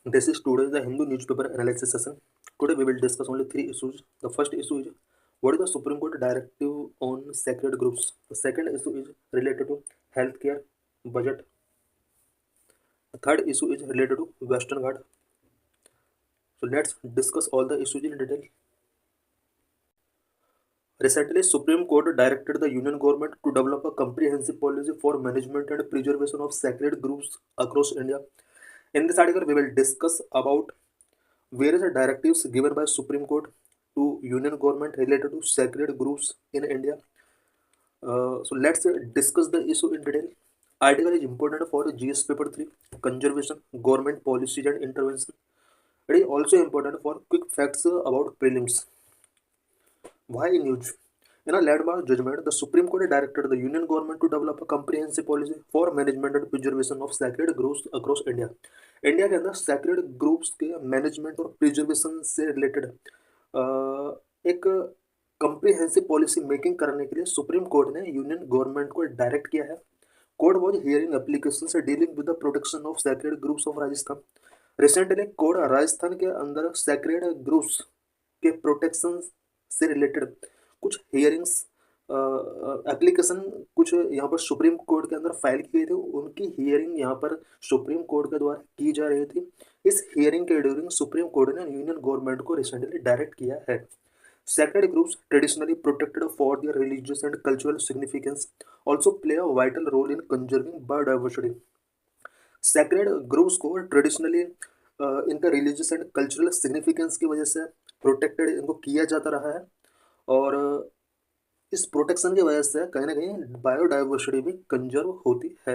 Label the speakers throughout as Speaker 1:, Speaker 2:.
Speaker 1: This is today the Hindu newspaper analysis session. Today we will discuss only three issues. The first issue is what is the Supreme Court directive on sacred groups. The second issue is related to healthcare budget. The third issue is related to Western Guard. So let's discuss all the issues in detail. Recently, Supreme Court directed the Union government to develop a comprehensive policy for management and preservation of sacred groups across India. In this article, we will discuss about various directives given by Supreme Court to Union government related to sacred groups in India. So let's discuss the issue in detail. Article is important for GS paper 3, conservation, government policies and intervention. It is also important for quick facts about prelims. Why news? In a landmark judgment, the Supreme Court directed the Union government to develop a comprehensive policy for management and preservation of sacred groves across India. India के अंदर sacred groups के management और preservation से related एक comprehensive policy making करने के लिए supreme court ने यूनियन गवर्नमेंट को डायरेक्ट किया है. Court was hearing application dealing with the protection of sacred groups of Rajasthan. Recently court Rajasthan के अंदर सैक्रेड ग्रुप्स के प्रोटेक्शन से रिलेटेड कुछ हियरिंग्स एप्लीकेशन कुछ यहाँ पर सुप्रीम कोर्ट के अंदर फाइल की गई थी. उनकी हियरिंग यहाँ पर सुप्रीम कोर्ट के द्वारा की जा रही थी. इस हियरिंग के ड्यूरिंग सुप्रीम कोर्ट ने यूनियन गवर्नमेंट को रिसेंटली डायरेक्ट किया है. Sacred groups traditionally protected for their religious and cultural significance also play a vital role in conserving biodiversity. Sacred groups को ट्रेडिशनली इनका रिलीजियस एंड कल्चरल सिग्निफिकेंस की वजह से protected इनको किया जाता रहा है और इस प्रोटेक्शन की वजह से कहीं ना कहीं बायोडाइवर्सिटी भी कंजर्व होती है.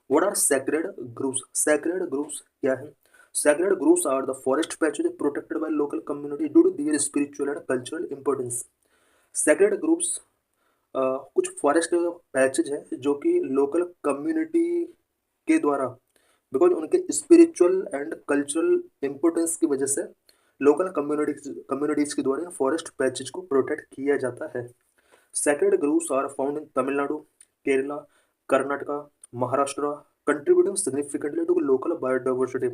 Speaker 1: What are sacred groups? Sacred groups क्या है? Sacred groups are the forest patches protected by local community due to their spiritual and cultural importance. Sacred groups कुछ फॉरेस्ट पैचेज हैं जो कि लोकल कम्युनिटी के द्वारा बिकॉज उनके स्पिरिचुअल एंड कल्चरल इम्पोर्टेंस की वजह से लोकल कम्युनिटीज के द्वारा फॉरेस्ट पैचेज को प्रोटेक्ट किया जाता है. Sacred groups are found in Tamil Nadu, Kerala, Karnataka, Maharashtra, contributing significantly to local biodiversity.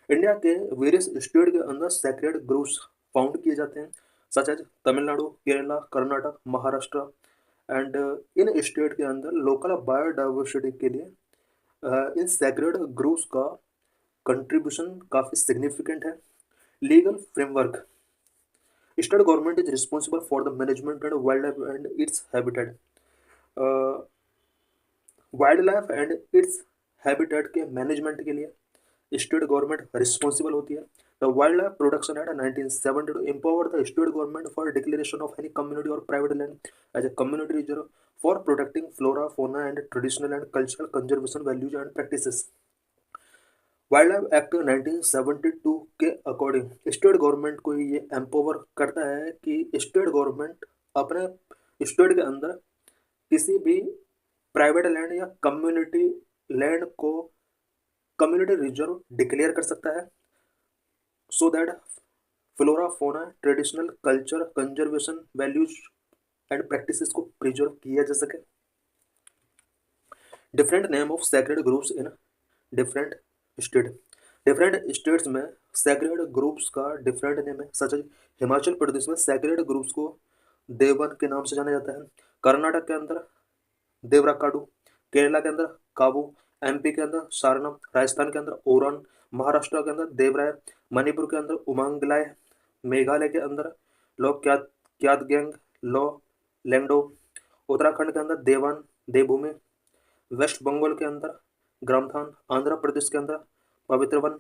Speaker 1: India के वेरियस स्टेट के अंदर सैक्रेड ग्रुप्स फाउंड किए जाते हैं such as Tamil Nadu, Kerala, Karnataka, Maharashtra and इन स्टेट के अंदर लोकल बायोडाइवर्सिटी के लिए इन सैक्रेड ग्रुप्स का कंट्रीब्यूशन काफ़ी सिग्निफिकेंट है. Legal framework. State government is responsible for the management and wild life and its habitat. Wild life and its habitat के मैनेजमेंट के लिए स्टेट गवर्नमेंट रिस्पॉन्सिबल होती है. The wild life protection act 1972 empower the state government for declaration of any community और private land as a community reserve for protecting flora, fauna and traditional and cultural conservation values and practices. Wildlife act 1972 के according state government को ये empower करता है कि state government अपने state के अंदर किसी भी प्राइवेट लैंड या कम्युनिटी लैंड को कम्युनिटी रिजर्व डिक्लेयर कर सकता है सो दैट फ्लोरा, फोना, traditional culture, conservation values and practices को प्रिजर्व किया जा सके. Different name of sacred groups in different state. Different states में सैक्रेड ग्रुप्स का डिफरेंट नेम है सच हिमाचल प्रदेश में सैक्रेड ग्रुप्स को देवन के नाम से जाना जाता है. कर्नाटक के अंदर देवराकाडू, केरला के अंदर काबू, एमपी के अंदर सारनम, राजस्थान के अंदर ओरन, महाराष्ट्र के अंदर देवराय, मणिपुर के अंदर उमंगलाय, मेघालय के अंदर लो क्यादगेंग, लो लेंगडो, उत्तराखंड के अंदर देवान, देवभूमि, वेस्ट बंगाल के अंदर ग्रामथान, आंध्र प्रदेश के अंदर पवित्रवन.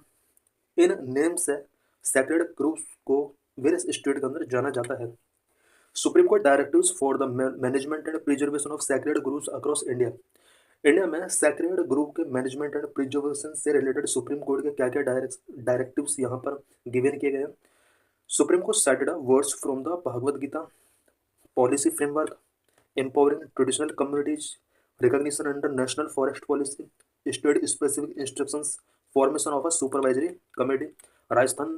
Speaker 1: इन नेम से सैक्रेड ग्रुप्स को वेरियस स्टेट के अंदर जाना जाता है. Supreme court directives for the management and preservation of sacred groups across India. India में सैक्रेड ग्रुप के मैनेजमेंट एंड प्रिजर्वेशन से रिलेटेड सुप्रीम कोर्ट के क्या क्या डायरेक्टिव्स यहाँ पर गिवन किए गए हैं. Supreme court cited words from the Bhagavad Gita, policy framework, empowering traditional communities, recognition under national forest policy, state specific instructions, formation of a supervisory committee, Rajasthan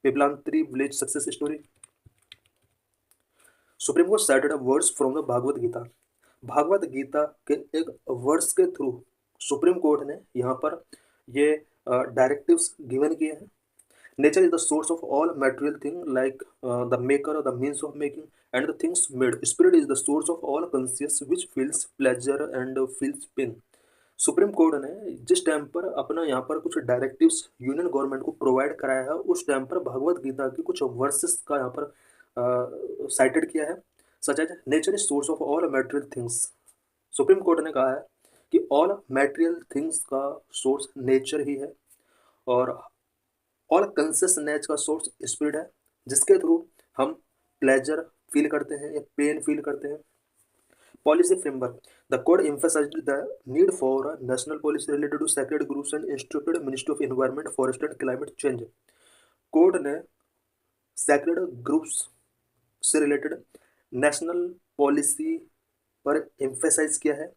Speaker 1: Piplantri village success story. Supreme court cited words from the Bhagwat Gita. Bhagwat Gita के एक words के through supreme court ने यहाँ पर ये directives given किए हैं। Nature is the source of all material thing like the maker, the means of making and the things made. Spirit is the source of all conscious which feels pleasure and feels pen. Supreme court ने जिस time पर अपना यहाँ पर कुछ directives union government को provide कराया है, उस टाइम पर भगवत गीता की कुछ वर्सेस का यहाँ पर साइटेड किया है, such as nature is source of all material things. Supreme court ने कहा है कि ऑल मटेरियल थिंग्स का सोर्स नेचर ही है और ऑल कंसियसनेस का सोर्स स्पिरिट है, जिसके थ्रू हम प्लेजर फील करते हैं या पेन फील करते हैं। Policy framework. The code emphasized the need for a national policy related to sacred groups and instructed Ministry of Environment, Forest and Climate Change. Code ने sacred groups से related national policy पर emphasise किया है।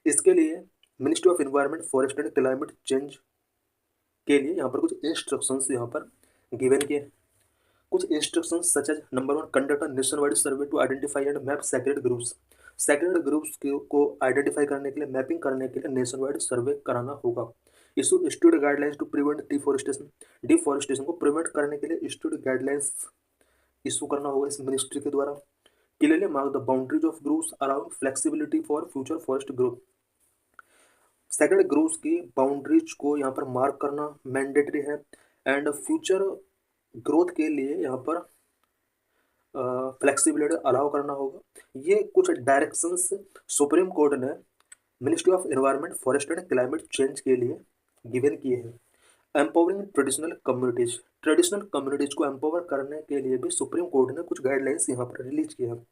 Speaker 1: इसके लिए ministry of environment, forest and climate change के लिए यहाँ पर कुछ इंस्ट्रक्शंस यहाँ पर गिवन किए हैं। कुछ instructions such as number 1, conduct a nation wide survey to identify and map sacred groups. Sacred groups को आइडेंटिफाई करने के लिए, मैपिंग करने के लिए नेशन वाइड सर्वे कराना होगा। Issued guidelines to prevent deforestation. Deforestation को प्रिवेंट करने के लिए इशूड गाइडलाइंस इशू करना होगा इस मिनिस्ट्री के द्वारा। Clearly mark the boundaries of groups around flexibility for future forest growth. Sacred groups की बाउंड्रीज को यहाँ पर मार्क करना मैंडेटरी है एंड फ्यूचर ग्रोथ के लिए यहाँ पर फ्लेक्सिबिलिटी अलाउ करना होगा। ये कुछ डायरेक्शंस सुप्रीम कोर्ट ने ministry of environment, forest and climate change के लिए गिवन किए हैं। Empowering traditional communities. Traditional communities को एम्पावर करने के लिए भी सुप्रीम कोर्ट ने कुछ गाइडलाइंस यहाँ पर रिलीज किए हैं।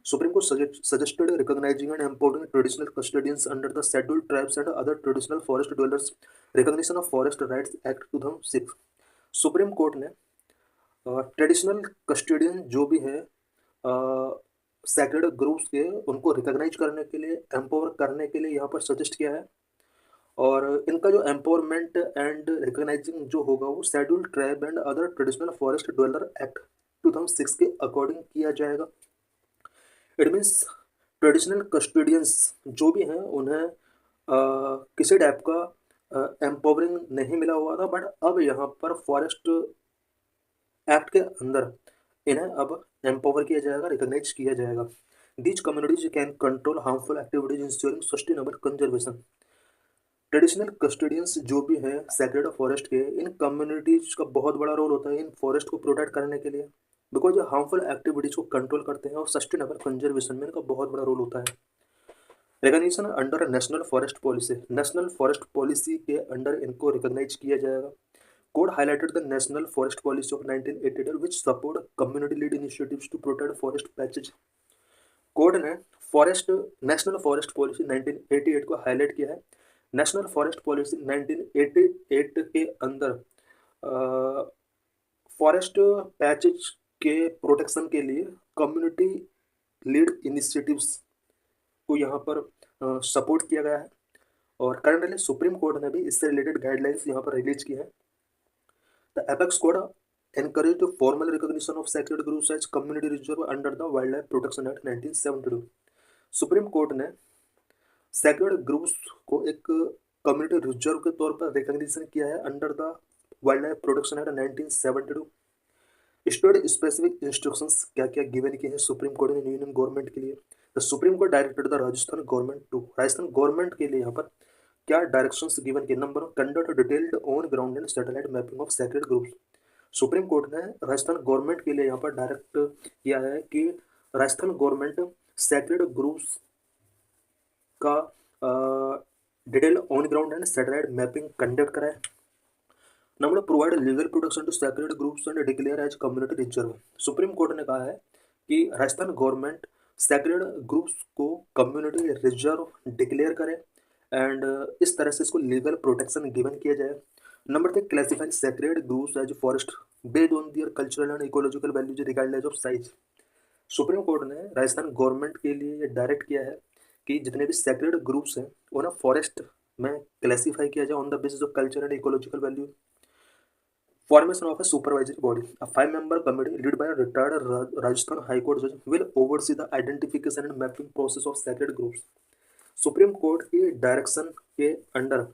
Speaker 1: Supreme court suggested recognising and empowering traditional custodians under the scheduled tribes and other traditional forest dwellers, recognition of forest rights act 2006। Supreme court ने ट्रेडिशनल कस्टोडियन जो भी है सैक्रेड ग्रुप्स के, उनको रिकॉग्नाइज करने के लिए, एम्पावर करने के लिए यहाँ पर सजेस्ट किया है। और इनका जो एम्पावरमेंट एंड रिकॉग्नाइजिंग जो होगा वो scheduled tribe and other traditional forest dweller act 2006 के अकॉर्डिंग किया जाएगा। इट मीन्स ट्रेडिशनल कस्टोडियंस जो भी हैं उन्हें किसी टाइप का एम्पावरिंग नहीं मिला हुआ था, बट अब यहाँ पर फॉरेस्ट एक्ट के अंदर इन्हें अब एम्पावर किया जाएगा, रिकॉग्नाइज किया जाएगा। These communities can control harmful activities ensuring sustainable conservation. Traditional custodians जो भी हैं सैक्रेड फॉरेस्ट के, इन कम्युनिटीज का बहुत बड़ा रोल होता है इन फॉरेस्ट को प्रोटेक्ट करने के लिए, बिकॉज ये हार्मफुल एक्टिविटीज को कंट्रोल करते हैं और सस्टेनेबल कंजर्वेशन में इनका बहुत बड़ा रोल होता है। Recognition under national forest policy. National forest policy के अंडर इनको रिकॉग्नाइज किया जाएगा। Code highlighted the National Forest Policy of 1988 which support community-led initiatives to protect forest patches. Code ने नेशनल फॉरेस्ट पॉलिसी 1988 को हाईलाइट किया है। नेशनल फॉरेस्ट पॉलिसी 1988 के अंदर फॉरेस्ट पैचेज के प्रोटेक्शन के लिए कम्युनिटी लीड इनिशिएटिव्स को यहाँ पर सपोर्ट किया गया है और करंटली सुप्रीम कोर्ट ने भी इससे रिलेटेड गाइडलाइंस यहाँ पर रिलीज की है। The Apex Code encouraged the formal recognition of sacred groves as community reserve under the Wildlife Protection Act 1972. Supreme court ने सैक्रेड ग्रुप्स को एक कम्युनिटी रिजर्व के तौर पर रिकॉग्निशन किया है under the wild life protection act 1972। State specific instructions क्या क्या गिवन किए हैं सुप्रीम कोर्ट ने यूनियन गवर्नमेंट के लिए। The supreme court directed the Rajasthan government to, Rajasthan government के लिए यहाँ पर क्या डायरेक्शंस गिवन के। Number 1, conduct detailed on ground and satellite mapping of sacred groups. Supreme court ने राजस्थान गवर्नमेंट के लिए यहाँ पर डायरेक्ट किया है कि राजस्थान गवर्नमेंट सैक्रेड ग्रुप्स का detail on ground and satellite mapping conduct कराए। Number 2, provide legal protection to sacred groups and declare as community reserve. Supreme court ने कहा है कि राजस्थान गवर्नमेंट सैक्रेड ग्रुप्स को कम्युनिटी रिजर्व डिक्लेयर करे एंड इस तरह से इसको लीगल प्रोटेक्शन गिवन किया जाए। Number 3, classifying sacred groups as forest based on their cultural and ecological values regardless of size. Supreme court ने राजस्थान गवर्नमेंट के लिए ये डायरेक्ट किया है कि जितने भी सैक्रेड ग्रुप्स हैं उन्हें फॉरेस्ट में क्लासीफाई किया जाए on the basis of culture and ecological value. Formation of a supervisory body. A 5-member committee led by a retired Rajasthan High Court judge will oversee the identification and mapping process of sacred groups. Supreme court की direction के under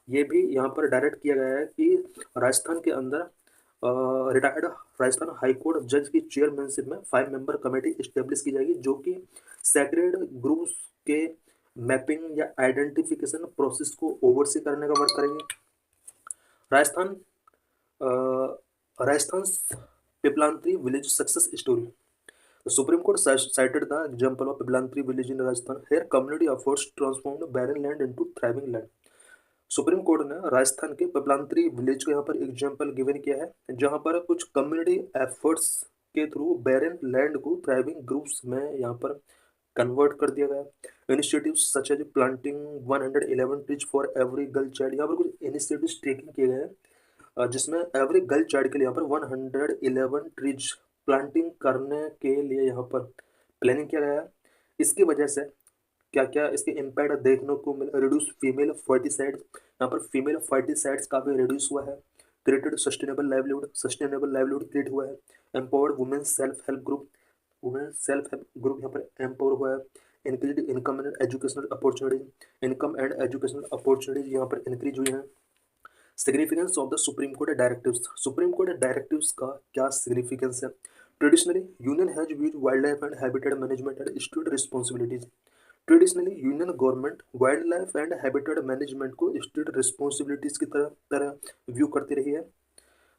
Speaker 1: ये भी यहाँ पर direct किया गया है कि राजस्थान के अंदर रिटायर्ड राजस्थान हाई कोर्ट जज की चेयरमैनशिप में 5 मेंबर कमेटी इस्टेब्लिश की जाएगी, जो कि सेक्रेड ग्रुप्स के मैपिंग या आइडेंटिफिकेशन प्रोसेस को ओवरसी करने का वर्क करेंगे। Rajasthan Rajasthan Piplantri village success story. The Supreme Court cited the example of Piplantri village in Rajasthan. Here, community efforts transformed barren land into thriving land. Supreme court ने राजस्थान के Piplantri village को यहाँ पर एग्जाम्पल गिवन किया है, जहाँ पर कुछ कम्युनिटी एफर्ट्स के थ्रू बैरन लैंड को थ्राइविंग ग्रुप्स में यहाँ पर कन्वर्ट कर दिया गया। Initiatives such as planting 111 trees for every girl child. यहाँ पर कुछ इनिशिएटिव्स टेकिंग किए गए हैं, जिसमें एवरी गर्ल चाइल्ड के लिए यहाँ पर 111 ट्रीज प्लांटिंग करने के लिए यहाँ पर प्लानिंग किया गया है। इसकी वजह से क्या क्या इसके इम्पैक्ट देखने को मिला। रिड्यूस फीमेल फर्टिसाइड्स, यहाँ पर फीमेल फर्टिसाइड्स काफ़ी रिड्यूस हुआ है। क्रिएटेड सस्टेनेबल लाइवलीहुड क्रिएट हुआ है। Empowered women self help group यहाँ पर एम्पावर हुआ है। Increase income and educational opportunities यहाँ पर इंक्रीज हुई हैं। Significance of the supreme court directives का क्या सिग्निफिकेंस है। Traditionally union has viewed wild life and habitat management and state responsibilities. Traditionally union government wild life and habitat management को state responsibilities की तरह व्यू करती रही है।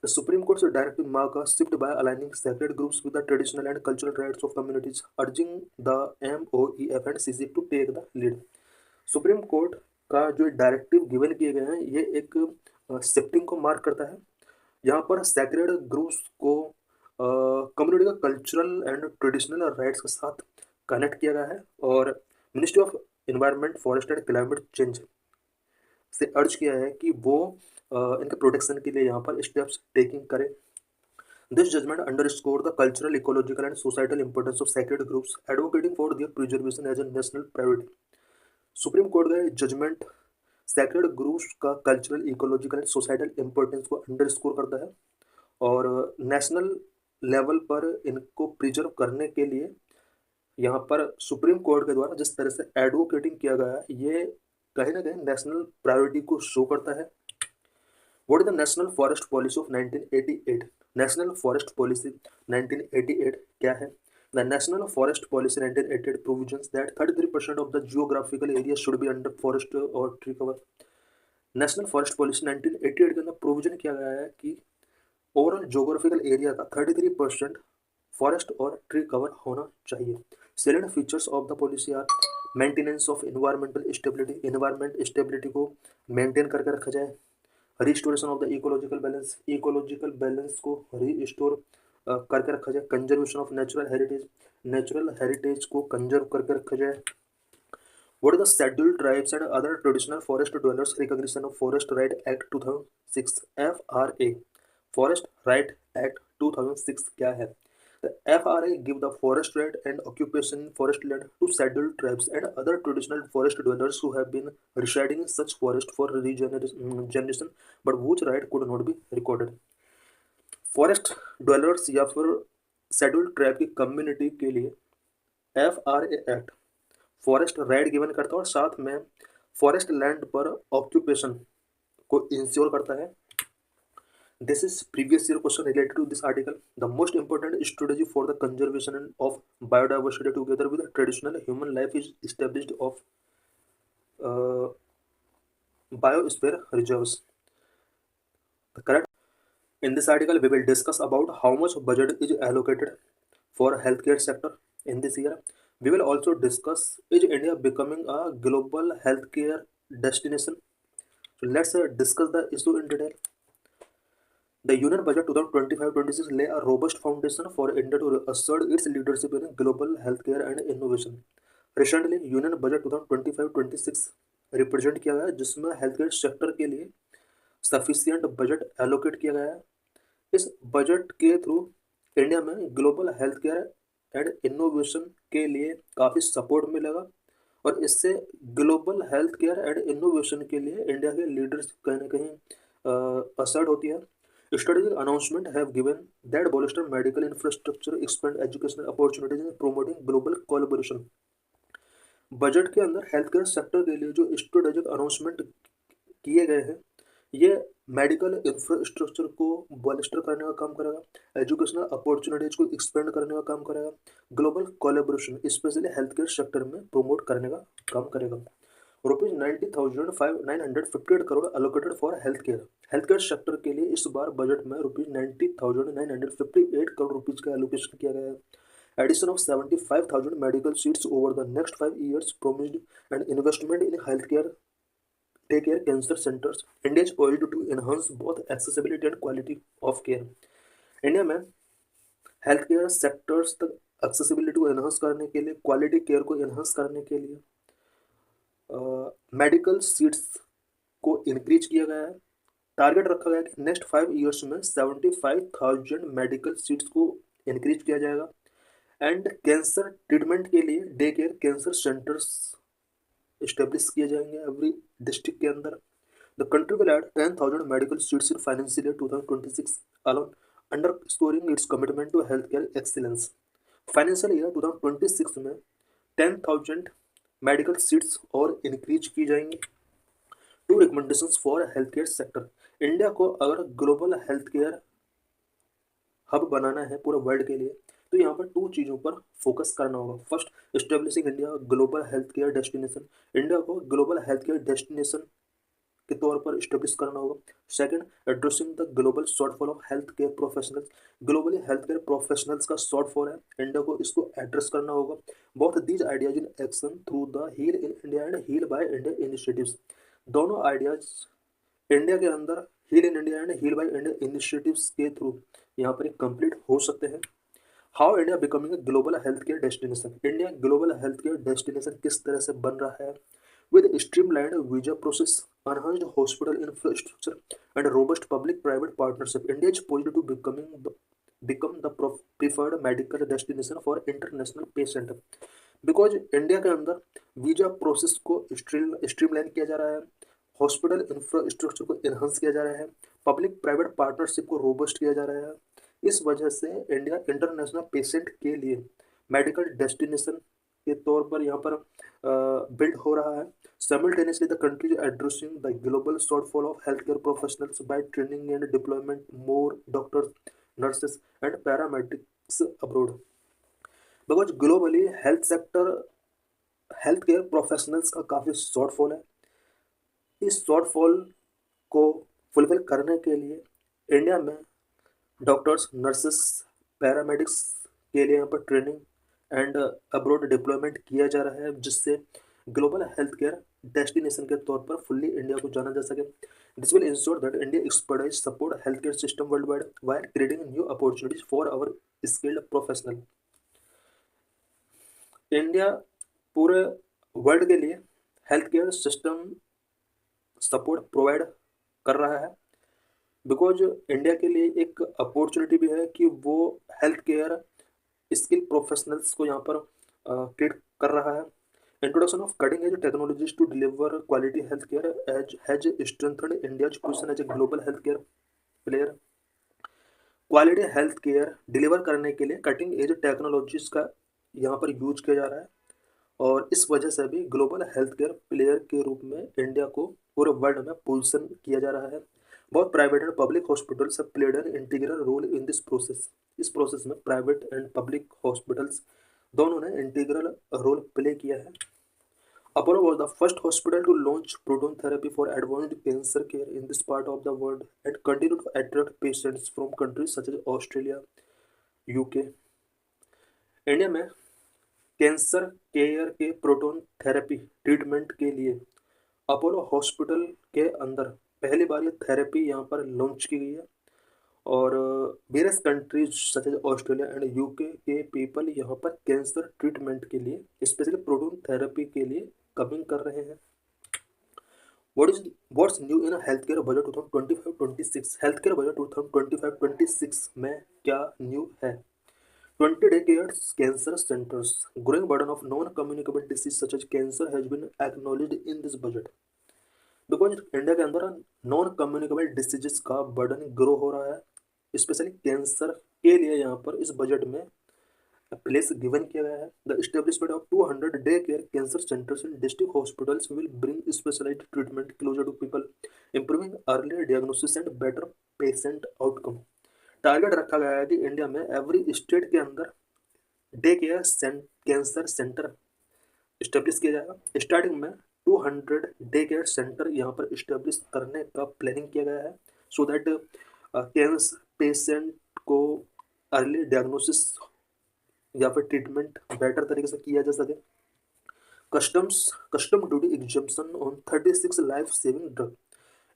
Speaker 1: The supreme court directive mark a shift by aligning sacred groups with the traditional and cultural rights of communities, urging the MOEF and CC to take the lead. Supreme court का जो directive given किए गए हैं, ये एक shifting को mark करता है। यहाँ पर सेक्रेड ग्रुप्स को कम्युनिटी का कल्चरल एंड ट्रेडिशनल राइट्स के साथ कनेक्ट किया गया है, और ministry of environment forest and climate change से अर्ज किया है कि वो इनके प्रोटेक्शन के लिए यहाँ पर स्टेप्स टेकिंग करें। This judgment underscore the cultural, ecological and societal importance of sacred groups, advocating for their preservation as a national priority. Supreme court का जजमेंट सेक्रेड ग्रुप्स का cultural, ecological and societal importance को underscore करता है, और national level पर इनको preserve करने के लिए यहाँ पर सुप्रीम कोर्ट के द्वारा जिस तरह से एडवोकेटिंग किया गया है, ये कहीं ना कहीं नेशनल प्रायोरिटी को शो करता है। What is the national forest policy of 1988? National forest policy 1988 क्या है? The National Forest Policy 1988 provisions that 33% of the geographical area should be under forest or tree cover. National forest policy 1988 के अंदर provision किया गया है कि overall geographical area का 33% forest और ट्री कवर होना चाहिए। Salient features of the policy are maintenance of environmental stability, environment stability को मेंटेन करके रखा जाए। Restoration of the ecological balance को रिस्टोर करके रखा जाए। कंजर्वेशन ऑफ नेचुरल हेरिटेज को कंजर्व करके रखा जाए। What is the scheduled tribes and other traditional forest dwellers recognition of forest right act 2006 FRA? Forest right act 2006 क्या है? The FRA give the forest right and occupation in forest land to scheduled tribes and other traditional forest dwellers who have been residing in such forest for generation, but whose right could not be recorded. Forest dwellers या फिर scheduled tribe की community के लिए FRA act forest right given करता है, और साथ में फॉरेस्ट लैंड पर ऑक्यूपेशन को इंश्योर करता है। This is previous year question related to this article. The most important strategy for the conservation of biodiversity together with the traditional human life is established of biosphere reserves. The correct. In this article, we will discuss about how much budget is allocated for healthcare sector in this year. We will also discuss is India becoming a global healthcare destination. So let's discuss the issue in detail. The Union Budget 2025-26 lay a robust foundation for India to assert its leadership in global healthcare and innovation. Recently, Union Budget 2025-26 represent किया गया है, जिसमें healthcare sector के लिए sufficient budget allocate किया गया है। इस बजट के थ्रू इंडिया में ग्लोबल हेल्थकेयर एंड इनोवेशन के लिए काफ़ी सपोर्ट मिलेगा, और इससे ग्लोबल हेल्थकेयर एंड इनोवेशन के लिए इंडिया के लीडर्स कहीं ना कहीं असर्ट होती है। Strategic announcement have given that bolster medical infrastructure, expand educational opportunities and promoting global collaboration. Budget के अंदर हेल्थ केयर सेक्टर के लिए जो स्ट्रेटेजिक अनाउंसमेंट किए गए हैं, ये मेडिकल इंफ्रास्ट्रक्चर को बॉलिस्टर करने का काम करेगा, एजुकेशनल अपॉर्चुनिटीज को एक्सपेंड करने का काम करेगा, global collaboration specially health care sector में प्रोमोट करने का काम करेगा। Rupees 90,958 crore allocated for health care sector के लिए इस बार बजट में रुपीज 90,958 करोड़ रुपीज का एलोकेशन किया गया है। Addition of 75,000 medical seats over the next 5 years promised and investment in healthcare take care cancer centers. India is poised to enhance both accessibility and quality of care. India में health care sectors तक accessibility को enhance करने के लिए, quality care को enhance करने के लिए मेडिकल सीट्स को इंक्रीज किया गया है। टारगेट रखा गया है कि नेक्स्ट 5 ईयर्स में 75,000 मेडिकल सीट्स को इंक्रीज किया जाएगा। एंड कैंसर ट्रीटमेंट के लिए day care cancer centres establish किए जाएंगे एवरी डिस्ट्रिक्ट के अंदर। The country will add 10,000 medical seats in financial year 2026 अलोन, underscoring its commitment to health care excellence. Financial year 2026 में 10,000 मेडिकल सीट्स और इंक्रीज की जाएंगी। Two recommendations for health care sector. India को अगर ग्लोबल हेल्थ केयर हब बनाना है पूरे वर्ल्ड के लिए, तो यहाँ पर 2 चीज़ों पर फोकस करना होगा। First, establishing India global health care destination. India को ग्लोबल हेल्थ केयर डेस्टिनेशन के तौर पर एस्टेब्लिश करना होगा। Second, addressing the global shortfall of health care professionals. Globally health care professionals का शॉर्टफॉल है, इंडिया को इसको एड्रेस करना होगा। Both these ideas in action through the heal in India and heal by India initiatives. दोनों ideas India के अंदर heal in India and heal by India initiatives के थ्रू यहाँ पर कंप्लीट हो सकते हैं। How India becoming a global health care destination. India global health care destination किस तरह से बन रहा है? With streamlined visa process, enhanced hospital infrastructure and robust public private partnership, India is poised to become the preferred medical destination for international patient। Because India के अंदर visa process को streamline किया जा रहा है, हॉस्पिटल इंफ्रास्ट्रक्चर को enhance किया जा रहा है, पब्लिक प्राइवेट पार्टनरशिप को रोबस्ट किया जा रहा है। इस वजह से इंडिया इंटरनेशनल पेशेंट के लिए मेडिकल डेस्टिनेशन के तौर पर यहाँ पर बिल्ड हो रहा है। Simultaneously, the country is addressing the global shortfall of healthcare professionals by training and deployment more doctors, nurses, and paramedics abroad. Because globally health sector, healthcare professionals का काफ़ी शॉर्टफॉल है। इस शॉर्टफॉल को फुलफिल करने के लिए इंडिया में doctors, nurses, paramedics के लिए यहाँ पर ट्रेनिंग एंड अब्रॉड डिप्लॉयमेंट किया जा रहा है, जिससे ग्लोबल हेल्थ केयर डेस्टिनेशन के तौर पर फुल्ली इंडिया को जाना जा सके। This will ensure that India expertise support health care system world wide while creating new opportunities for our skilled professional. India पूरे वर्ल्ड के लिए health care system support provide कर रहा है, बिकॉज इंडिया के लिए एक अपॉर्चुनिटी भी है कि वो हेल्थ केयर स्किल प्रोफेशनल्स को यहाँ पर क्रिएट कर रहा है। Introduction of cutting edge technologies to deliver quality health care has strengthened India's position as a global health care player. Quality health care deliver करने के लिए कटिंग एज टेक्नोलॉजीज का यहाँ पर यूज किया जा रहा है, और इस वजह से भी ग्लोबल हेल्थ केयर प्लेयर के रूप में इंडिया को पूरे वर्ल्ड में पोजीशन किया जा रहा है। बहुत private and public hospitals have played an integral role in this process. इस प्रोसेस में प्राइवेट एंड पब्लिक हॉस्पिटल्स दोनों ने इंटीग्रल रोल प्ले किया है। Apollo was the first hospital to launch proton therapy for advanced cancer care in this part of the world and continue to attract patients from countries such as Australia, UK। India में cancer care के proton therapy treatment के लिए Apollo hospital के अंदर पहली बार ये therapy यहाँ पर लॉन्च की गई है, और various countries such as Australia and UK के पीपल यहाँ पर कैंसर ट्रीटमेंट के लिए स्पेशली प्रोटोन थेरेपी के लिए कमिंग कर रहे हैं। What's new in health care budget 2025-26। Health care budget 2025-26 में क्या न्यू है? 20 decades cancer centers, growing burden of non-communicable disease such as cancer has been acknowledged in this budget। Because India के अंदर नॉन कम्युनिकेबल डिसीजेस का burden grow हो रहा है, specially cancer के लिए यहाँ पर इस बजट में प्लेस गिवन किया गया है। The establishment of 200 day care cancer centres in district hospitals will bring specialised treatment closer to people, improving earlier diagnosis and better patient outcome. Target रखा गया है कि इंडिया में एवरी स्टेट के अंदर day care cancer centre establish किया जाएगा। Starting में 200 डे केयर सेंटर यहाँ पर इस्टेब्लिश करने का प्लानिंग किया गया है, सो दैट कैंसर पेशेंट को अर्ली डायग्नोसिस या फिर ट्रीटमेंट बेटर तरीके से किया जा सके। Custom duty exemption on 36 life saving drug.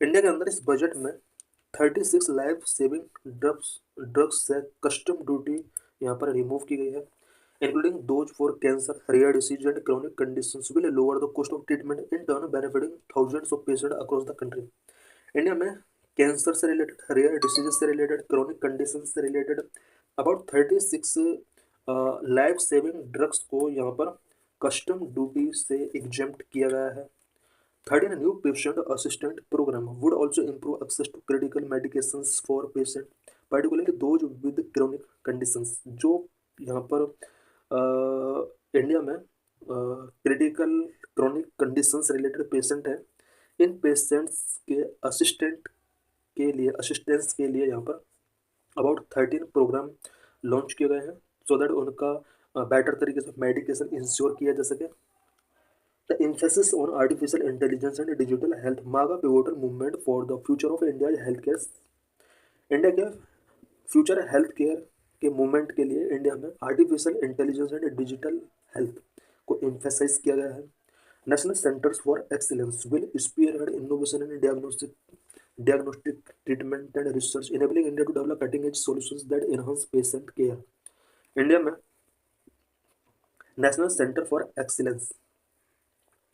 Speaker 1: India के अंदर इस बजट में 36 लाइफ सेविंग ड्रग्स से कस्टम ड्यूटी यहाँ पर रिमूव की गई है, including those for cancer, rare disease and chronic conditions will lower the cost of treatment, in turn benefiting thousands of patients across the country. India में cancer से related, rare diseases से related, chronic condition से related about 36 life saving drugs को यहाँ पर custom duty से exempt किया गया है। 13 new patient assistant programme would also improve access to critical medications for patient, particularly those with chronic conditions. जो यहाँ पर इंडिया में critical chronic conditions related patient हैं, इन पेशेंट्स के असिस्टेंस के लिए यहाँ पर अबाउट 13 प्रोग्राम लॉन्च किए गए हैं, सो दैट उनका बेटर तरीके से मेडिकेशन इंश्योर किया जा सके। The emphasis on artificial intelligence and digital health mark a pivotal movement for the future of India's healthcare। India के फ्यूचर हेल्थ केयर के मूवमेंट के लिए इंडिया में artificial intelligence and digital health को emphasise किया गया है। National centres for excellence will spearhead innovation in diagnostic treatment and research, enabling India to develop cutting edge solutions that enhance patient care। India में national centre for excellence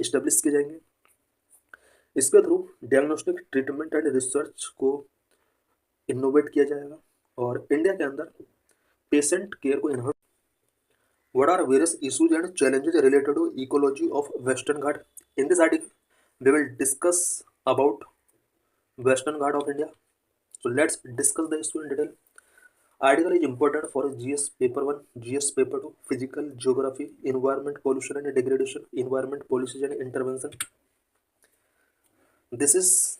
Speaker 1: establish किए जाएंगे। इसके through diagnostic treatment and research को innovate किया जाएगा और India के अंदर पेशेंट केयर को enhance. What are various issues and challenges related to ecology of Western Ghat? In this article, we will discuss about Western Ghat of India. So let's discuss the issue in detail. Article is important for GS paper 1, GS paper 2, physical geography, environment pollution and degradation, environment policies and intervention. This is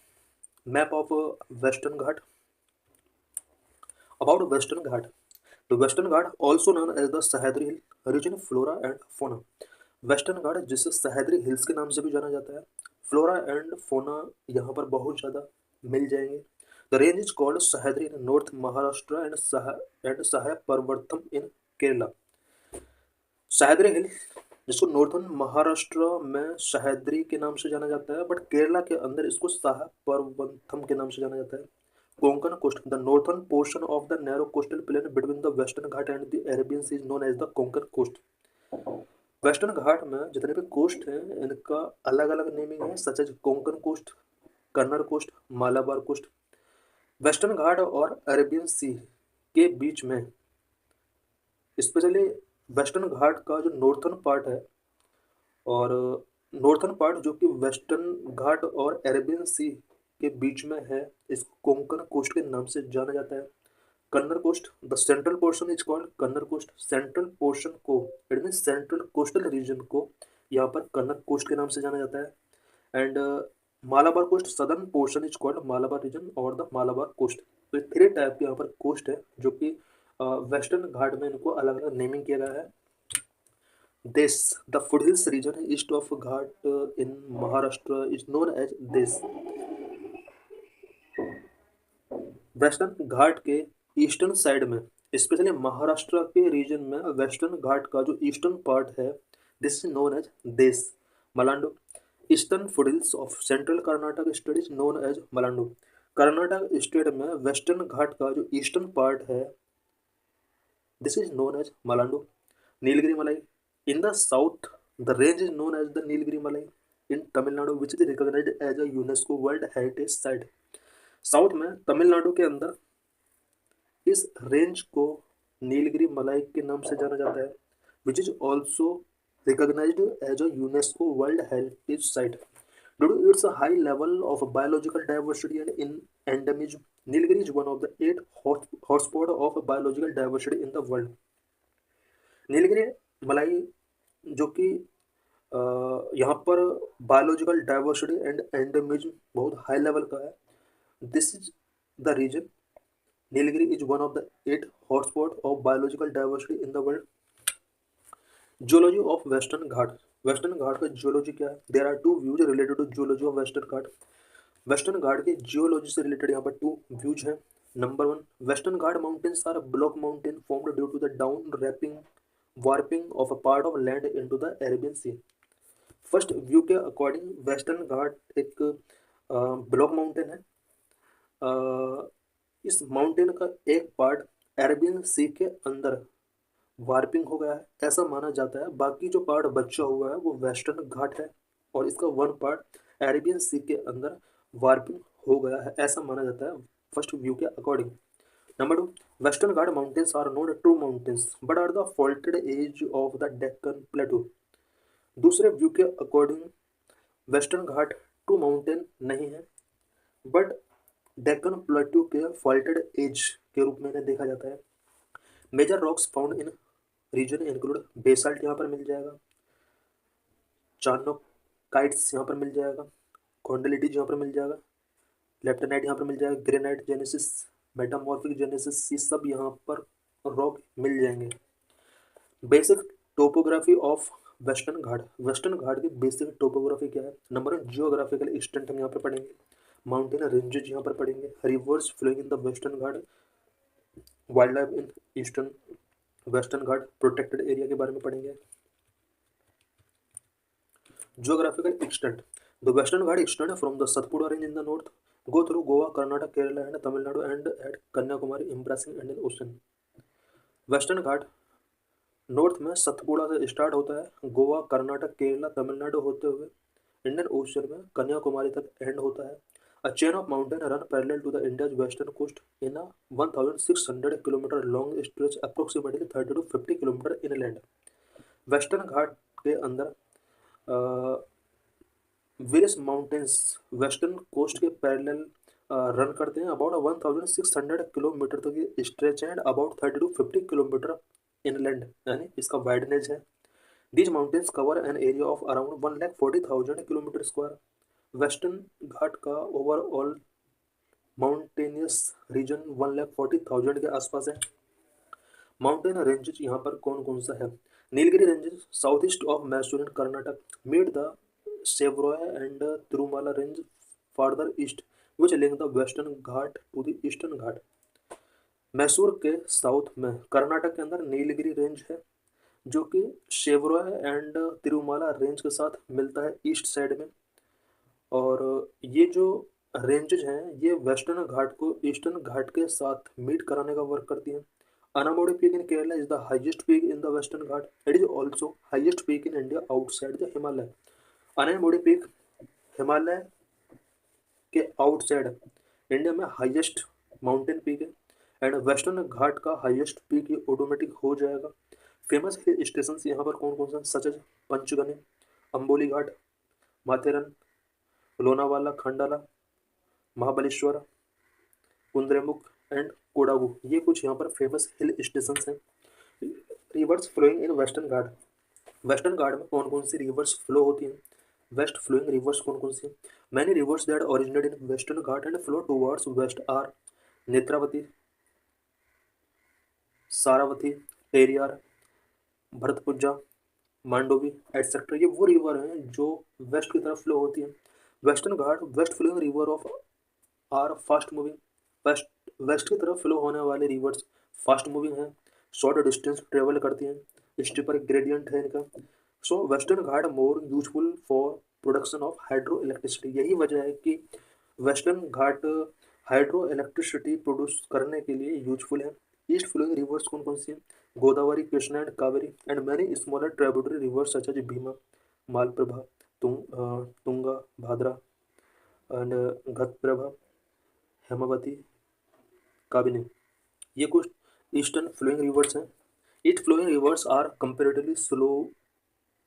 Speaker 1: map of Western Ghat. About Western Ghat. The Western Ghat, also known as the Sahyadri Hill, rich in flora and fauna. Western Ghat जिसे Sahyadri hills के नाम से भी जाना जाता है, flora and fauna यहाँ पर बहुत ज़्यादा मिल जाएंगे। The range is called Sahyadri in north Maharashtra and Sahya Parvatam in Kerala. Sahyadri hill जिसको नॉर्थन महाराष्ट्र में सह्याद्री के नाम से जाना जाता है, बट केरला के अंदर इसको सहाय पर्वतम के नाम से जाना जाता है। Konkan coast, the northern portion of the narrow coastal plain between the Western Ghat and the Arabian Sea is known as the Konkan coast। Western Ghat में जितने भी कोस्ट हैं इनका अलग अलग नेमिंग है, such as Konkan coast, Kannada coast, Malabar coast. Western Ghat और Arabian सी के बीच में स्पेशली वेस्टर्न घाट का जो नॉर्थन पार्ट है और नॉर्थन पार्ट जो कि वेस्टर्न घाट और अरेबियन सी के बीच में है, इसको कोंकण कोस्ट के नाम से जाना जाता है। Kannada coast, the central portion is called Kannada coast. Central portion को, it mean central coastal region को यहाँ पर कन्नड़ कोस्ट के नाम से जाना जाता है। And Malabar coast, southern portion is called Malabar region और द मालाबार कोस्ट। तो 3 टाइप के यहाँ पर कोस्ट है जो कि वेस्टर्न घाट में इनको अलग अलग नेमिंग किया गया है। Desh, the foothills region east of Ghat in Maharashtra is known as Desh. Western Ghat के ईस्टर्न साइड में, स्पेशली महाराष्ट्र के रीजन में वेस्टर्न घाट का जो ईस्टर्न पार्ट है, this is known as Desh. Malandu, eastern foothills of central Karnataka state is known as Malandu. Karnataka state में वेस्टर्न घाट का जो ईस्टर्न पार्ट है, this is known as Malandu. Nilgiri Malai, in the south the range is known as the Nilgiri Malai in Tamil Nadu which is recognised as a UNESCO world heritage site. South में तमिलनाडु के अंदर इस range को नीलगिरी मलाई के नाम से जाना जाता है, which is also recognised as a UNESCO world heritage site due to its high level of biological diversity and in endemism. Nilgiri is one of the 8 hotspot of biological diversity in the world. Nilgiri Malai जो कि यहाँ पर biological diversity and endemism बहुत high level का है। This is the reason Nilgiri is one of the 8 hotspot of biological diversity in the world. Geology of western Ghat. Western Ghat का geology क्या है? There are two views related to geology of western Ghat. Western Ghat के geology से related यहाँ पर two views हैं। Number one, western Ghat mountains are block mountain formed due to the down wrapping warping of a part of land into the Arabian sea. First view के according western Ghat एक block mountain है। इस mountain का एक part Arabian सी के अंदर warping हो गया है ऐसा माना जाता है। बाकी जो पार्ट बचा हुआ है वो वेस्टर्न घाट है और इसका वन पार्ट अरेबियन सी के अंदर वार्पिंग हो गया है ऐसा माना जाता है फर्स्ट व्यू के according. Number two, western Ghat mountains are not true mountains but are the faulted edge of the Deccan plateau. दूसरे व्यू के according western Ghat true mountain नहीं है बट डेक्कन प्लेटू के फॉल्टेड एज के रूप में इन्हें देखा जाता है। Major rocks found in region include basalt यहाँ पर मिल जाएगा, चार्नोकाइट्स यहाँ पर मिल जाएगा, कॉन्डेलिटीज यहाँ पर मिल जाएगा, लेप्टोनाइट यहाँ पर मिल जाएगा, ग्रेनाइट जेनेसिस, मेटामॉर्फिक जेनेसिस, ये सब यहाँ पर रॉक मिल जाएंगे। Basic topography of western Ghat. Western Ghat की बेसिक टोपोग्राफी क्या है? नंबर वन, जियोग्राफिकल एक्सटेंट हम यहाँ पर पढ़ेंगे, माउंटेन रेंजेज यहाँ पर पढ़ेंगे, rivers flowing in the western Ghat, wild life in eastern western Ghat, protected area के बारे में पढ़ेंगे। Geographical extent. The Western Ghats extend from the Satpura range in the north, go through Goa, Karnataka, Kerala and Tamil Nadu and at Kanyakumari, embracing Indian Ocean. Western Ghat north में सतपुड़ा से start होता है, गोवा, कर्नाटक, केरला, तमिलनाडु होते हुए इंडियन ओशन में कन्याकुमारी तक and होता है। A chain of mountain run parallel to the India's western coast in a 1,600 kilometre long stretch approximately 30 to 50 kilometre inland. Western Ghat के अंदर वेरियस माउंटेन्स वेस्टर्न कोस्ट के पैरेलल रन करते हैं। अबाउट 1600 किलोमीटर तक ये stretch and about 30 to 50 kilometre inland यानी इसका wideness है। These mountains cover an area of around 1,40,000 kilometre square. Western Ghat का ओवरऑल माउंटेनियस रीजन 1,40,000 के आसपास है। माउंटेन रेंजेस यहाँ पर कौन कौन सा है? Nilgiri ranges south east of Mysore in Karnataka, meet the Shevaroy and Tirumala range farther east which link the western Ghat to the eastern Ghat. Mysore के साउथ में कर्नाटक के अंदर नीलगिरी रेंज है जो कि शेवरोय एंड तिरुमाला रेंज के साथ मिलता है ईस्ट साइड में। और ये जो रेंजेज हैं ये वेस्टर्न घाट को ईस्टर्न घाट के साथ मीट कराने का वर्क करती हैं। Anamodi Peak in Kerala is the highest peak in the Western Ghat. It is also highest peak in India outside the Himalaya. Anamodi Peak Himalaya के आउटसाइड इंडिया में हाईएस्ट माउंटेन पीक है and western Ghat का highest peak ये automatic हो जाएगा। Famous hill station यहाँ पर कौन कौन सा सच है? पंचगनी, अंबोली घाट, माथेरन, लोनावाला, खंडाला, महाबलेश्वर, कुंद्रेमुख एंड कोडागू, ये कुछ यहाँ पर फेमस हिल स्टेशन हैं। Rivers flowing in western Ghat. Western Ghat में कौन कौन सी रिवर्स फ्लो होती हैं? वेस्ट फ्लोइंग रिवर्स कौन कौन सी? Many rivers that originate in western Ghat and flow towards west are Netravati, Sharavati, Periyar, Bharathapuzha, Mandovi etcetera. ये वो रिवर हैं जो वेस्ट की तरफ फ्लो होती हैं। Western Ghat west flowing river of are fast moving. West की तरफ फ्लो होने वाले रिवर्स फास्ट मूविंग हैं, शॉर्ट डिस्टेंस ट्रेवल करती हैं, स्टीपर ग्रेडियंट है इनका। So western Ghat more useful for production of hydro electricity. यही वजह है कि western Ghat hydro electricity produce करने के लिए यूजफुल है। ईस्ट फ्लोइंग रिवर्स कौन कौन सी हैं? Godavari, Krishna and Kaveri and many smaller tributary rivers such as Bhima, Malaprabha, Tunga, Bhadra and Ghataprabha, Hemavathi, Kabini, ये कुछ ईस्टर्न फ्लोइंग रिवर्स हैं। East flowing rivers are comparatively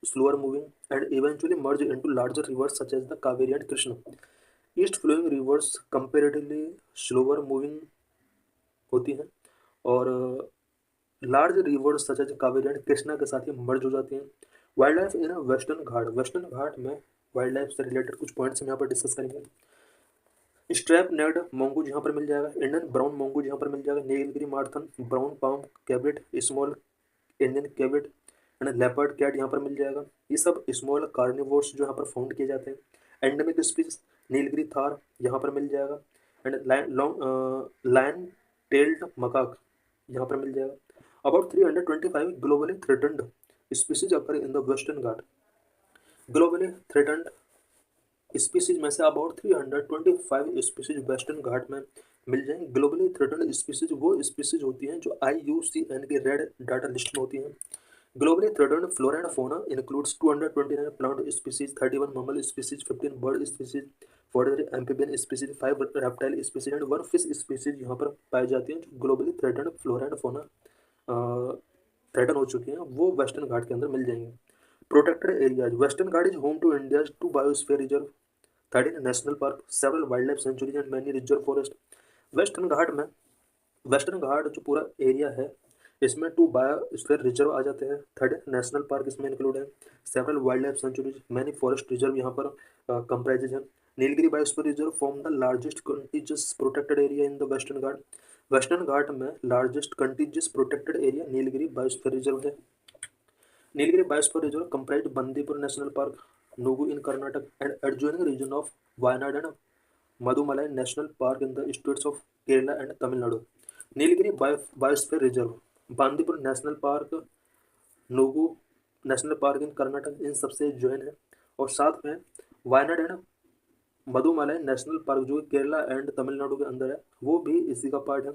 Speaker 1: slower moving and eventually merge into larger rivers such as the Kaveri and Krishna. East flowing rivers comparatively slower moving होती हैं और large rivers such as Kaveri and Krishna के साथ ये merge हो जाती हैं। Wild life in western Ghat में वाइल्ड लाइफ से रिलेटेड कुछ पॉइंट्स हम यहाँ पर डिस्कस करेंगे। स्ट्रैप नेड मोंगूज यहाँ पर मिल जाएगा, इंडियन ब्राउन मोंगूज यहाँ पर मिल जाएगा, Nilgiri मार्थन, brown palm कैबिट, small Indian कैबिट and leopard cat यहाँ पर मिल जाएगा। ये सब स्मॉल कार्निवोर्स जो यहाँ पर फाउंड किए जाते हैं। एंडेमिक स्पीसीज नीलगिरी थार यहाँ पर मिल जाएगा एंड लायन टेल्ड मकाक यहाँ पर मिल जाएगा। About 325 globally threatened species occur in the western Ghat. Globally threatened species में say about 325 species western Ghat में मिल जाएंगे। ग्लोबली थ्रेटन्ड स्पीसीज वो स्पीसीज होती हैं जो IUCN के रेड डाटा लिस्ट में होती हैं। Globally threatened flora and fauna includes 229 plant species, 31 mammal species, 15 bird species, 43 amphibian species, 5 reptile species and 1 fish species यहाँ पर पाई जाती हैं जो globally threatened flora and fauna threaten हो चुकी हैं, वो वेस्टर्न घाट के अंदर मिल जाएंगे। Protected areas Western Ghat is home to India's 2 biosphere reserve, 13 national park, several wildlife sanctuaries and many reserve forest. Western Ghat में वेस्टर्न घाट जो पूरा एरिया है इसमें 2 बायोस्फीयर रिजर्व आ जाते हैं, 13 नेशनल पार्क इसमें इंक्लूड है, several wildlife sanctuaries, many forest reserve यहाँ पर कंप्राइजेज है। Nilgiri biosphere reserve form the largest contiguous protected area in the western Ghat. Western Ghat में largest contiguous protected area Nilgiri biosphere reserve है। Nilgiri biosphere reserve comprised Bandipur national park, Nugu in Karnataka, and adjoining region of Wayanad and Madumalai National Park in the states of Kerala and Tamil Nadu. Nilgiri biosphere reserve, Bandipur national park, Nugu national park in Karnataka इन सबसे join है और साथ में Wayanad and Mudumalai national park जो Kerala and Tamil Nadu के अंदर है वो भी इसी का पार्ट है।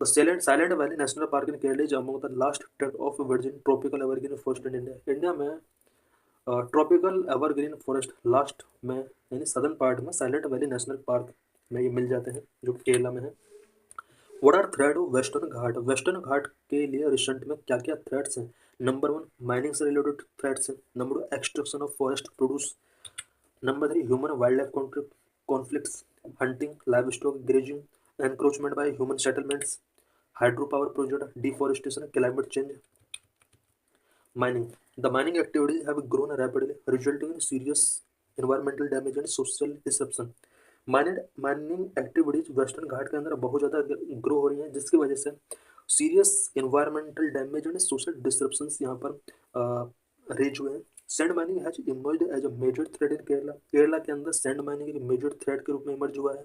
Speaker 1: The Silent Valley National Park in Kerala is among the last tract of virgin tropical evergreen forest in India. India में ट्रॉपिकल एवरग्रीन फॉरेस्ट लास्ट में यानी सदर्न पार्ट में साइलेंट वैली नेशनल पार्क में ये मिल जाते हैं जो केरला में है। What are threat of western Ghat? Western Ghat के लिए रिसेंट में क्या क्या थ्रेट्स हैं? नंबर 1 माइनिंग से रिलेटेड थ्रेट्स हैं, number 2 extraction of forest produce, number 3 human wildlife conflicts, hunting, live stock grazing, encroachment by human settlements, hydropower project, deforestation, climate change. Mining. The mining activities have grown rapidly, resulting in serious environmental damage and social disruption. Mining activities Western Ghat के अंदर बहुत ज़्यादा grow हो रही हैं जिसकी वजह से serious environmental damage and social disruptions यहाँ पर रेज हुए हैं। Sand mining has emerged as a major threat in Kerala. Kerala के अंदर सैंड माइनिंग एक मेजर थ्रेट के रूप में इमर्ज हुआ है।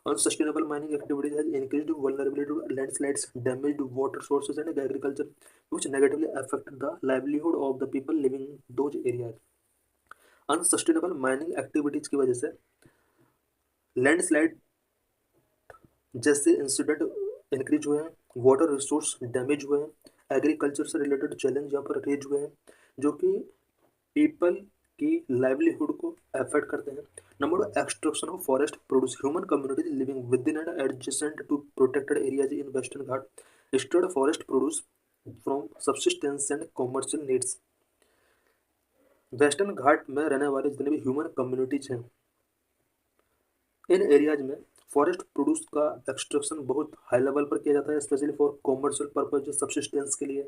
Speaker 1: Unsustainable mining activities has increased vulnerability to landslides, damaged water sources and agriculture, which negatively affect the livelihood of the people living in those areas. Unsustainable mining activities की वजह से landslide जैसे incident increase हुए हैं, water resource damage हुए हैं, agriculture से related challenge यहाँ पर रेज हुए हैं जो कि पीपल की लाइवलीहुड को अफेक्ट करते हैं। Number 2 extraction of forest produce, human communities living within and adjacent to protected areas in western Ghat stored forest produce from subsistence and commercial needs. Western Ghat में रहने वाले जितने भी ह्यूमन कम्युनिटीज हैं इन एरियाज में फॉरेस्ट प्रोड्यूस का extraction बहुत हाई लेवल पर किया जाता है, specially for commercial purpose, subsistence के लिए।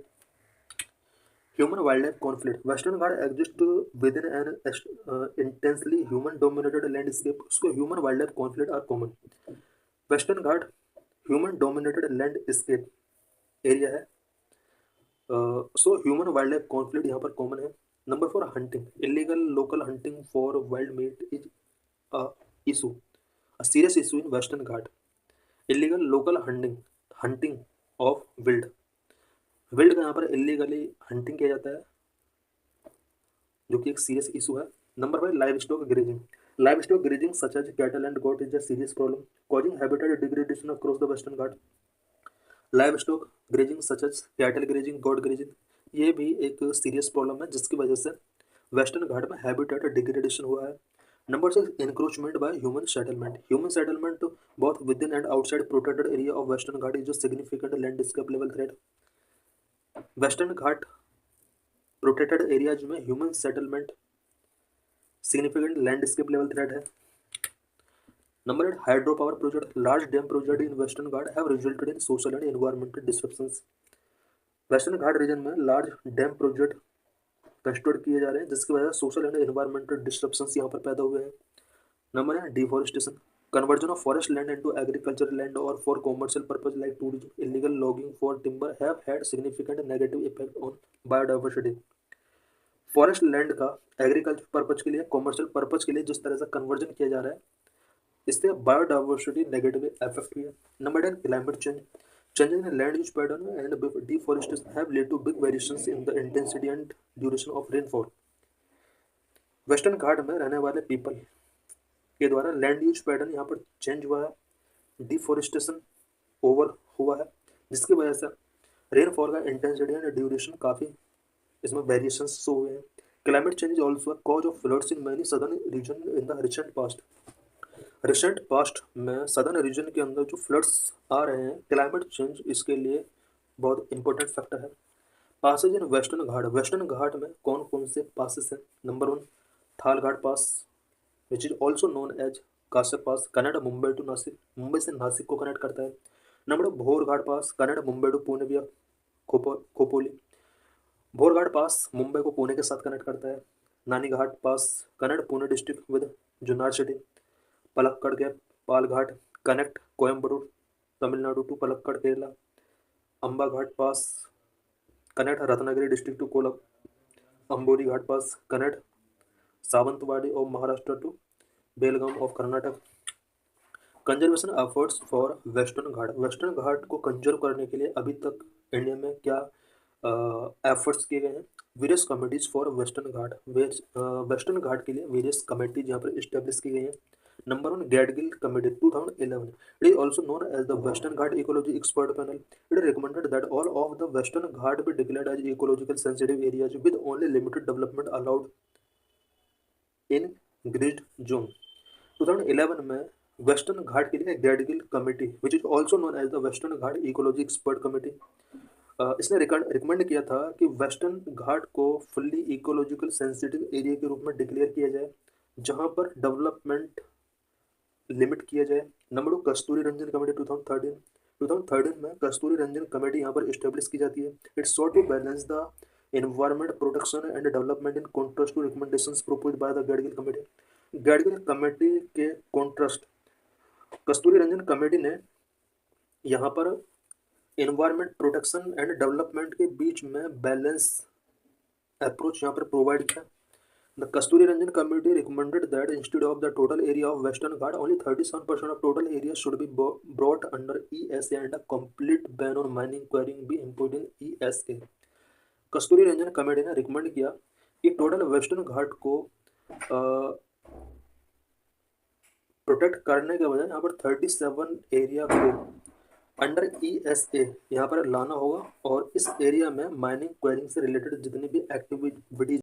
Speaker 1: Human wildlife conflict, Western Ghat exist with in an intensely human dominated landscape, उसको human wildlife conflict are common. Western Ghat human dominated landscape area है, so human wildlife conflict यहाँ पर common है। Number 4 hunting, illegal local hunting for wild meat is a issue, a serious issue in western Ghat. illegal local hunting of wild का यहाँ पर illegally hunting किया जाता है जो कि एक सीरियस इशू है। Number 5 live stock grazing such as cattle and goat is a serious problem causing habitat degradation across the western Ghat. Live stock grazing such as cattle grazing, goat grazing, ये भी एक सीरियस प्रॉब्लम है जिसकी वजह से western Ghat में habitat degradation हुआ है। Number 6 encroachment by human settlement. Human settlement both within and outside protected area of Western Ghat is a significant landscape level threat. Western Ghat protected areas में human settlement significant landscape level threat है। Number 8 hydropower project. Large dam project in Western Ghat have resulted in social and environmental disruptions. Western Ghat region में large dam project construct किए जा रहे हैं, जिसकी वजह से सोशल एंड एनवायरमेंटल डिस्ट्रप्शंस यहाँ पर पैदा हुए हैं। नंबर है deforestation, conversion of forest land into agricultural land और for commercial purpose like tourism, illegal logging for timber have had significant negative effect on biodiversity. Forest land का agriculture purpose के लिए, कॉमर्शियल पर्पज के लिए जिस तरह से कन्वर्जन किया जा रहा है, इससे बायोडाइवर्सिटी नेगेटिवली अफेक्ट हुई है। Number 10 climate change, changes in land use pattern and deforestation have led to big variations in the intensity and duration of rainfall. Western Ghat में रहने वाले पीपल के द्वारा लैंड यूज पैटर्न यहाँ पर चेंज हुआ है, डिफॉरेस्टेशन ओवर हुआ है, जिसकी वजह से रेनफॉल का इंटेंसिटी एंड ड्यूरेशन काफ़ी इसमें वेरिएशन शो हुए हैं। Climate change is also a cause of floods in many southern reason in the recent past. Recent past में सदर्न रीजन के अंदर जो फ्लड्स आ रहे हैं, क्लाइमेट चेंज इसके लिए बहुत इंपॉर्टेंट फैक्टर है। Passes in western Ghat, western Ghat में कौन कौन से पासेस हैं? Number 1 Thal Ghat pass which is also known as Kasara pass, connect Mumbai to Nashik, Mumbai से नासिक को कनेक्ट करता है। Number 2 Bhor Ghat pass, connect Mumbai to Pune via Khopoli, भोर घाट पास मुंबई को पुणे के साथ कनेक्ट करता है। नानी घाट pass, connect Pune district with Junnar city. Palakkad gap Pal Ghat, connect Coimbatore Tamil Nadu to Palakkad Kerala. Amba Ghat pass, connect Ratnagiri district to kolam. Amboli Ghat pass, connect Sawantwadi of Maharashtra to Belgaum of Karnataka. Conservation efforts for Western Ghat, western घाट को conserve करने के लिए अभी तक इंडिया में क्या एफर्ट्स किए गए हैं? Various committees for Western Ghat, western Ghat के लिए वेरियस कमेटीज यहाँ पर इस्टेब्लिश की गई हैं। Number 1 Gadgil Committee 2011. It is also known as the Western Ghat Ecology Expert Panel. It recommended that all of the Western Ghat be declared as ecological sensitive areas with only limited development allowed in grid zone. 2011 में western Ghat के लिए Gadgil committee which is also known as the western Ghat ecology expert committee, इसने recommend किया था कि western घाट को fully ecological sensitive area के रूप में डिक्लेयर किया जाए, जहां पर डेवलपमेंट लिमिट किया जाए। नंबर 2 कस्तूरी रंजन कमेटी 2013 में कस्तूरी रंजन कमेटी यहाँ पर इस्टेब्लिश की जाती है। It's sought to balance the environment protection and development in contrast to recommendations proposed by the Gadgil committee. Gadgil committee के कॉन्ट्रास्ट कस्तूरी रंजन कमेटी ने यहाँ पर एनवायरमेंट प्रोटेक्शन एंड डेवलपमेंट के बीच में बैलेंस अप्रोच यहाँ पर प्रोवाइड किया। The Kasturi Ranjan Committee recommended that instead of the total area of Western Ghat, only 37% of total area should be brought under ESA and a complete ban on mining quarrying be imposed in ESA. Kasturi Rangan committee ने recommend किया कि total western घाट को protect करने के बजाय यहाँ पर 37 area को अंडर ESA यहाँ पर लाना होगा और इस एरिया में माइनिंग क्वेरिंग से रिलेटेड जितनी भी एक्टिविटीज